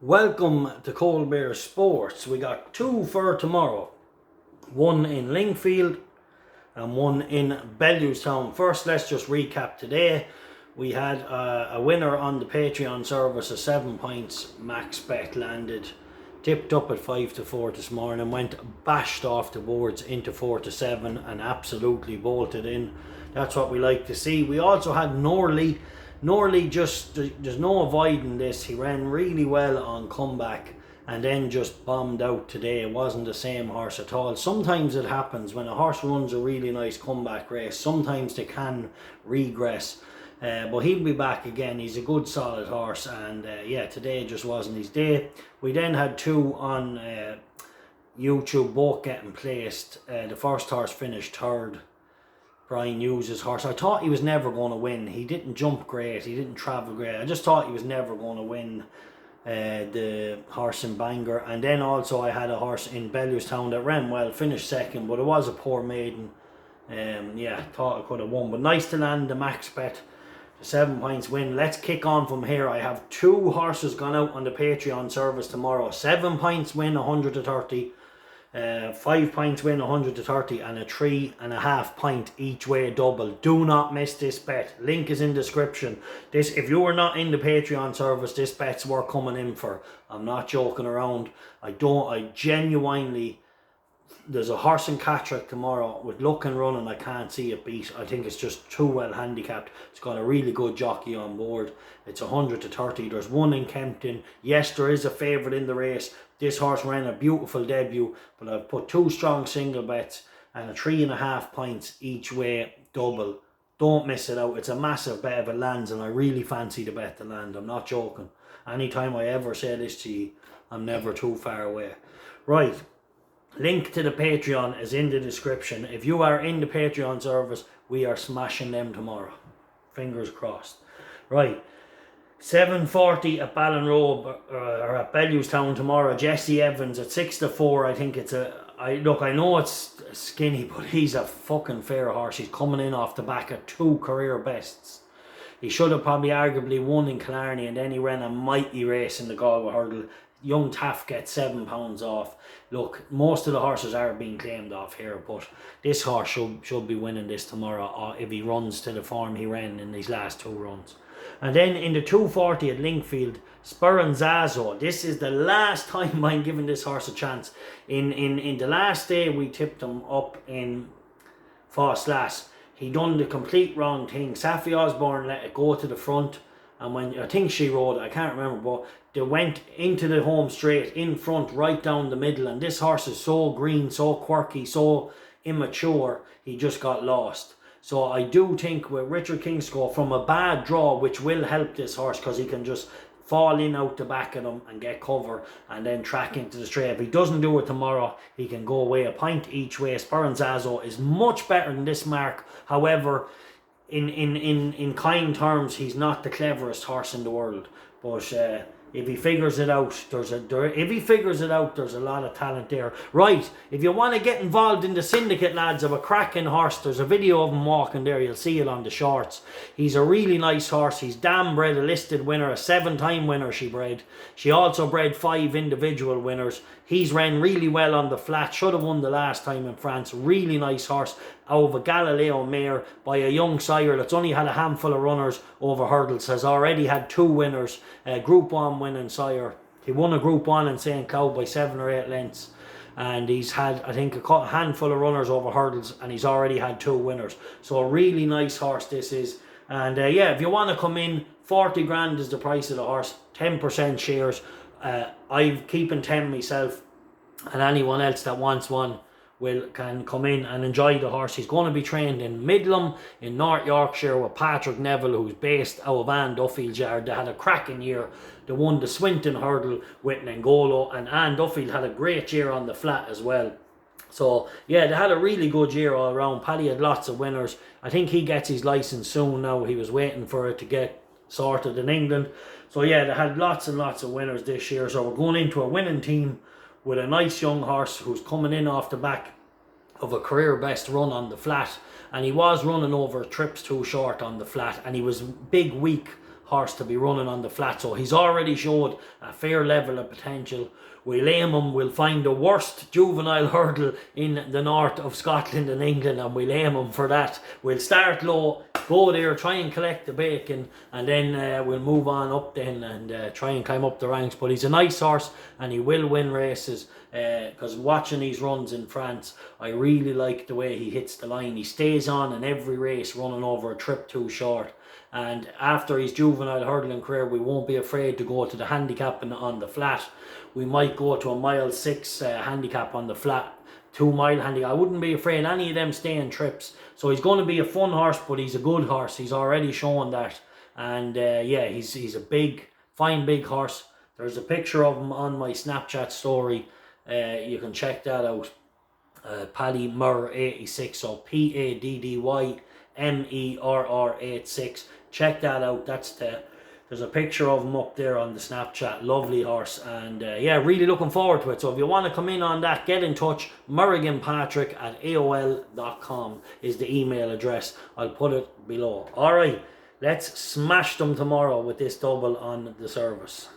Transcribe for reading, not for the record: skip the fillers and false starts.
Welcome to 𝗕𝗏𝗄 Sports. We got two for tomorrow. One in Lingfield and one in Bellewstown. First, let's just recap today. We had a winner on the Patreon service of 7 points. Max bet landed. Tipped up at 5-4 this morning. Went bashed off the boards into 4-7 and absolutely bolted in. That's what we like to see. We also had Gnarly just, there's no avoiding this. He ran really well on comeback and then just bombed out today. It wasn't the same horse at all. Sometimes it happens when a horse runs a really nice comeback race. Sometimes they can regress. But he'll be back again. He's a good solid horse, and yeah, today just wasn't his day. We then had two on YouTube, both getting placed. The first horse finished third. Brian Hughes' horse. I thought he was never going to win. He didn't jump great. He didn't travel great. I just thought he was never going to win the horse in Bangor. And then also I had a horse in Bellewstown that ran well, finished second, but it was a poor maiden. Yeah, thought I could have won. But nice to land the max bet. 7 points win. Let's kick on from here. I have two horses gone out on the Patreon service tomorrow. 7 points win 100-30. 5 points win 100-30 and a 3.5 point each way double. Do not miss this bet. Link is in description. This, if you are not in the Patreon service, this bet's worth coming in for. I'm not joking around. I genuinely, there's a horse in Catterick tomorrow with luck and running. I can't see it beat. I think it's just too well handicapped. It's got a really good jockey on board. It's 100-30. There's one in Kempton. Yes, there is a favourite in the race. This horse ran a beautiful debut, but I've put two strong single bets and a 3.5 points each way double. Don't miss it out. It's a massive bet if it lands, and I really fancy the bet to land. I'm not joking. Anytime I ever say this to you, I'm never too far away. Right. Link to the Patreon is in the description. If you are in the Patreon service, we are smashing them tomorrow. Fingers crossed. Right. 7:40 at Ballinrobe or at Bellewstown tomorrow. Jesse Evans at 6-4. I think it's a. I know it's skinny, but he's a fucking fair horse. He's coming in off the back of 2 career bests. He should have probably arguably won in Killarney, and then he ran a mighty race in the Galway hurdle. Young Taff gets £7 off. Look, most of the horses are being claimed off here, but this horse should be winning this tomorrow if he runs to the form he ran in these last 2 runs. And then in the 2:40 at Lingfield, Spurring Zazo. This is the last time I'm giving this horse a chance. In the last day we tipped him up in Fostlass. He done the complete wrong thing. Saffie Osborne let it go to the front, and when I think she rode it, I can't remember, but they went into the home straight in front, right down the middle, and this horse is so green, so quirky, so immature, he just got lost. So I do think with Richard Kingscote, from a bad draw, which will help this horse because he can just fall in out the back of them and get cover and then track into the straight. If he doesn't do it tomorrow, he can go away a point each way. Spurring Zazo is much better than this mark. However, in kind terms, he's not the cleverest horse in the world. But if he figures it out, there's a lot of talent there. Right, if you want to get involved in the syndicate, lads, of a cracking horse, there's a video of him walking there. You'll see it on the shorts. He's a really nice horse. He's damn bred a listed winner, a 7-time winner she bred. She also bred 5 individual winners. He's ran really well on the flat. Should have won the last time in France. Really nice horse over Galileo mare by a young sire that's only had a handful of runners over hurdles. Has already had 2 winners. Group 1 winning sire. He won a Group 1 in St. Cloud by 7 or 8 lengths. And he's had, I think, a handful of runners over hurdles, and he's already had 2 winners. So a really nice horse this is. And yeah, if you want to come in, 40 grand is the price of the horse. 10% shares. I'm keeping 10 myself, and anyone else that wants one can come in and enjoy the horse. He's going to be trained in Midlam in North Yorkshire with Patrick Neville, who's based out of Anne Duffield's yard. They had a cracking year. They won the Swinton hurdle with N'Golo, and Anne Duffield had a great year on the flat as well. So yeah, they had a really good year all around. Paddy had lots of winners. I think he gets his licence soon now. He was waiting for it to get sorted in England. So yeah, they had lots and lots of winners this year. So we're going into a winning team with a nice young horse who's coming in off the back of a career best run on the flat. And he was running over trips too short on the flat. And he was big, weak horse to be running on the flat. So he's already showed a fair level of potential. We'll aim him, we'll find the worst juvenile hurdle in the north of Scotland and England, and we'll aim him for that. We'll start low, go there, try and collect the bacon, and then we'll move on up then and try and climb up the ranks. But he's a nice horse and he will win races, because watching these runs in France, I really like the way he hits the line. He stays on in every race, running over a trip too short. And after his juvenile hurdling career, we won't be afraid to go to the handicapping on the flat. We might go to a mile 6 handicap on the flat, 2 mile handicap. I wouldn't be afraid any of them staying trips. So he's going to be a fun horse, but he's a good horse. He's already shown that. And yeah, he's a big, fine big horse. There's a picture of him on my Snapchat story. You can check that out. Paddy Murr 86, so PADDYMERR 86. Check that out. There's a picture of him up there on the Snapchat. Lovely horse, and yeah, really looking forward to it. So if you want to come in on that, get in touch. merriganpatrick@aol.com is the email address. I'll put it below. Alright, let's smash them tomorrow with this double on the service.